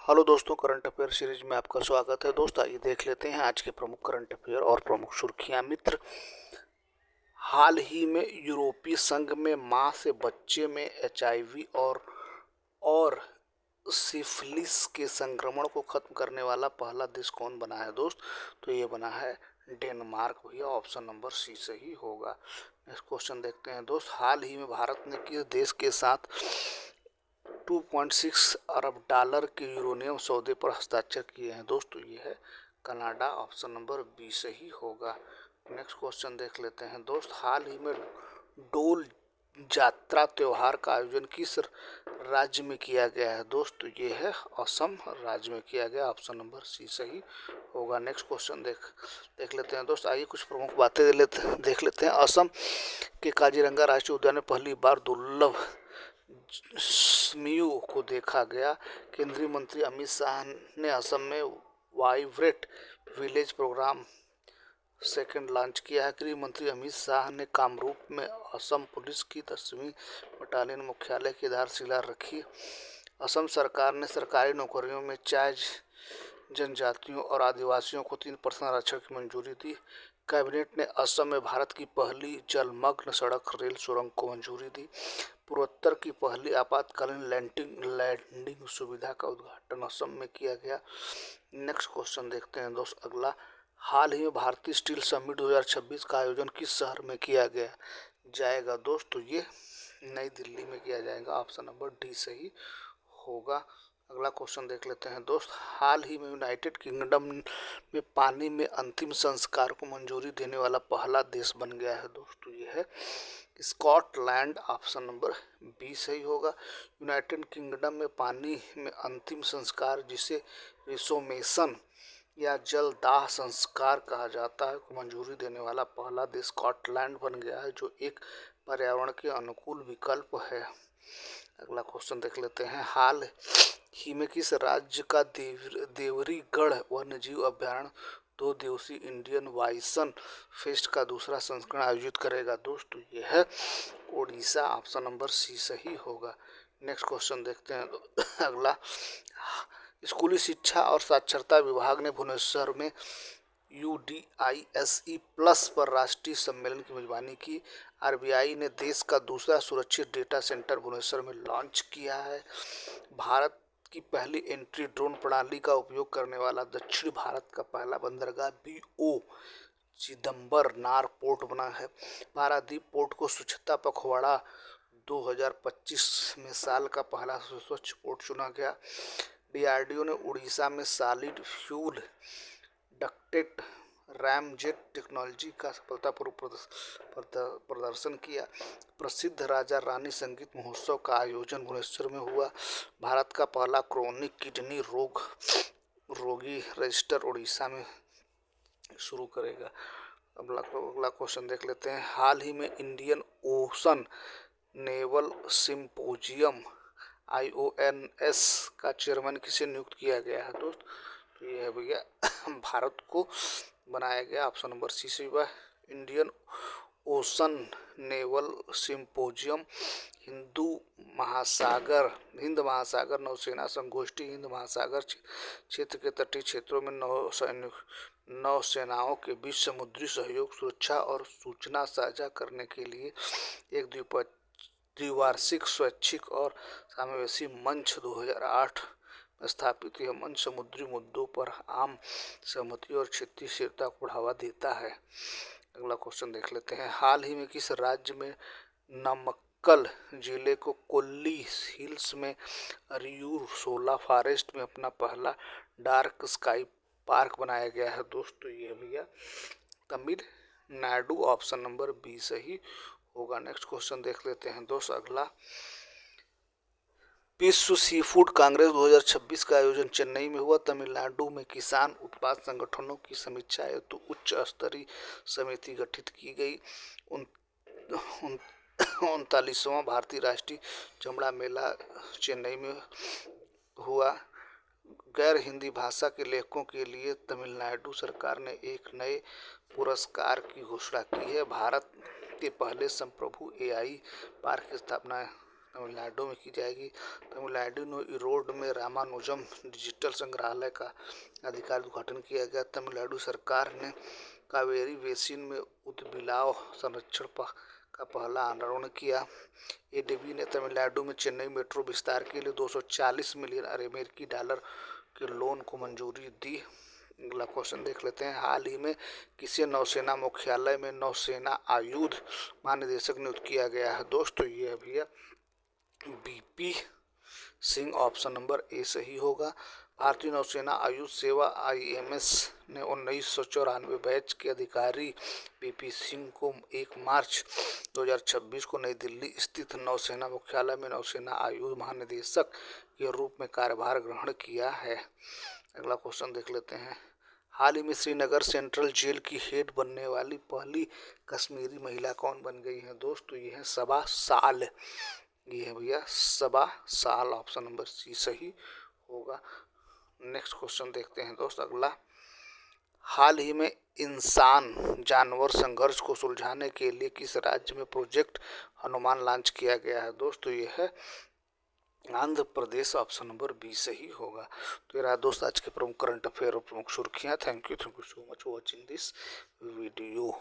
Hello दोस्तों, current affair series में आपका स्वागत है। दोस्त आइए देख लेते हैं आज के प्रमुख करंट अफेयर और प्रमुख सुर्खियां। मित्र, हाल ही में यूरोपीय संघ में मां से बच्चे में एचआईवी और सिफिलिस के संक्रमण को खत्म करने वाला पहला देश कौन बना है दोस्त? तो ये बना है डेनमार्क। भैया ऑप्शन नंबर सी सही होगा। नेक्स्ट क्वेश्चन देखते हैं दोस्त। हाल ही में भारत ने किस देश के साथ 2.6 अरब डॉलर के यूरेनियम सौदे पर हस्ताक्षर किए हैं दोस्तों? ये है कनाडा। ऑप्शन नंबर बी सही होगा। नेक्स्ट क्वेश्चन देख लेते हैं दोस्त। हाल ही में डोल यात्रा त्योहार का आयोजन किस राज्य में किया गया है दोस्त? ये है असम राज्य में किया गया। ऑप्शन नंबर सी सही होगा। नेक्स्ट क्वेश्चन देख लेते हैं दोस्त। आइए कुछ प्रमुख बातें देख लेते हैं। असम के काजीरंगा राष्ट्रीय उद्यान में पहली बार दुर्लभ स्मीयू को देखा गया। केंद्रीय मंत्री अमित शाह ने असम में vibrant village programme second launch किया है। गृह मंत्री अमित शाह ने कामरूप में असम पुलिस की 10वीं बटालियन मुख्यालय की आधारशिला रखी। असम सरकार ने सरकारी नौकरियों में चाय जनजातियों और आदिवासियों को 3% आरक्षण की मंजूरी दी। कैबिनेट ने असम में भारत की पहली जलमग्न सड़क रेल सुरंग को मंजूरी दी। पूर्वोत्तर की पहली आपातकालीन लैंडिंग सुविधा का उद्घाटन असम में किया गया। नेक्स्ट क्वेश्चन देखते हैं दोस्त अगला। हाल ही में भारतीय स्टील समिट 2026 का आयोजन किस शहर में किया गया जाएगा दोस्त? तो ये नई दिल्ली में किया जाएगा। ऑप्शन नंबर डी सही होगा। अगला क्वेश्चन देख लेते हैं दोस्त। हाल ही में यूनाइटेड किंगडम में पानी में अंतिम संस्कार को मंजूरी देने वाला पहला देश बन गया है दोस्तों। ये है स्कॉटलैंड। ऑप्शन नंबर बी सही होगा। यूनाइटेड किंगडम में पानी में अंतिम संस्कार, जिसे रिसोमेशन या जलदाह संस्कार कहा जाता है, को मंजूरी देने वाला पहला देश स्कॉटलैंड बन गया है, जो एक पर्यावरण के अनुकूल विकल्प है। अगला क्वेश्चन देख लेते हैं। हाल ही में किस राज्य का देवरीगढ़ वन्यजीव अभ्यारण्य 2 दिवसीय इंडियन बाइसन फेस्ट का दूसरा संस्करण आयोजित करेगा दोस्तों? ये है ओडिशा। ऑप्शन नंबर सी सही होगा। नेक्स्ट क्वेश्चन देखते हैं अगला। स्कूली शिक्षा और साक्षरता विभाग ने भुवनेश्वर में UDISE प्लस पर राष्ट्रीय सम्मेलन की मेजबानी की। RBI ने देश का दूसरा सुरक्षित डेटा सेंटर भुवनेश्वर में लॉन्च किया है। भारत की पहली एंट्री ड्रोन प्रणाली का उपयोग करने वाला दक्षिण भारत का पहला बंदरगाह BO चिदम्बरनार पोर्ट बना है। पारादीप पोर्ट को स्वच्छता पखवाड़ा 2025 में साल का पहला स्वच्छ पोर्ट चुना गया। DRDO ने उड़ीसा में solid fuel ducted ramjet technology का सफलतापूर्वक प्रदर्शन किया। प्रसिद्ध राजा रानी संगीत महोत्सव का आयोजन भुवनेश्वर में हुआ। भारत का पहला क्रोनिक किडनी रोगी रजिस्टर उड़ीसा में शुरू करेगा। अगला क्वेश्चन देख लेते हैं। हाल ही में Indian ocean naval symposium IONS का चेयरमैन किसे नियुक्त किया गया है दोस्त? तो ये है भैया भारत को बनाया गया। ऑप्शन नंबर सी से हुआ। Indian ocean naval symposium Hind महासागर नौसेना संगोष्ठी हिंद महासागर क्षेत्र के तटीय क्षेत्रों में नौसेनाओं के बीच समुद्री सहयोग, सुरक्षा और सूचना साझा करने के लिए एक द्विवार्षिक स्वैच्छिक और समावेशी मंच 2008 में स्थापित। यह मंच समुद्री मुद्दों पर आम सहमति और क्षेत्रीय स्थिरता को बढ़ावा देता है। अगला क्वेश्चन देख लेते हैं। हाल ही में किस राज्य में नमक्कल जिले को कोल्ली हिल्स में अरियूर शोला फॉरेस्ट में अपना पहला डार्क स्काई पार्क बनाया गया है दोस्तों? ये भैया तमिलनाडु। ऑप्शन नंबर बी सही होगा। नेक्स्ट क्वेश्चन देख लेते हैं दोस्त अगला। विश्व सी फूड कांग्रेस 2026 का आयोजन चेन्नई में हुआ। तमिलनाडु में किसान उत्पाद संगठनों की समीक्षा हेतु उच्च स्तरीय समिति गठित की गई। 39वां भारतीय राष्ट्रीय चमड़ा मेला चेन्नई में हुआ। गैर हिंदी भाषा के लेखकों के लिए तमिलनाडु सरकार ने एक नए पुरस्कार की घोषणा की है। भारत के पहले संप्रभु AI पार्क की स्थापना तमिलनाडु में की जाएगी। तमिलनाडु रोड में रामानुजम डिजिटल संग्रहालय का आधिकारिक उद्घाटन किया गया। तमिलनाडु सरकार ने कावेरी बेसिन में उदबिलाव संरक्षण का पहला आंदोलन किया। एडीबी ने तमिलनाडु में चेन्नई मेट्रो विस्तार के लिए 240 मिलियन अमेरिकी डॉलर के लोन को मंजूरी दी। अगला क्वेश्चन देख लेते हैं। हाल ही में किसे नौसेना मुख्यालय में नौसेना आयुध महानिदेशक नियुक्त किया गया है? दोस्तों ये भैया BP Singh, option number A सही होगा। भारतीय नौसेना आयुध सेवा आईएमएस ने 1994 बैच के अधिकारी बीपी सिंह को 1 मार्च 2026 को नई दिल्ली स्थित नौसेना मुख्यालय में नौसेना आयुध महानिदेशक के रूप में कार्यभार ग्रहण किया है। अगला क्वेश्चन देख लेते हैं। हाल ही में श्रीनगर सेंट्रल जेल की हेड बनने वाली पहली कश्मीरी महिला कौन बन गई है? दोस्तों ये है सबा साल। ये है भैया सबा साल, ऑप्शन नंबर सी सही होगा। नेक्स्ट क्वेश्चन देखते हैं दोस्त अगला। हाल ही में इंसान जानवर संघर्ष को सुलझाने के लिए किस राज्य में प्रोजेक्ट हनुमान लॉन्च किया गया है? दोस्तों ये है Andhra Pradesh, option number B सही होगा। तो ये रहा दोस्त आज के प्रमुख करंट अफेयर और प्रमुख सुर्खियाँ। Thank you so much for watching this video.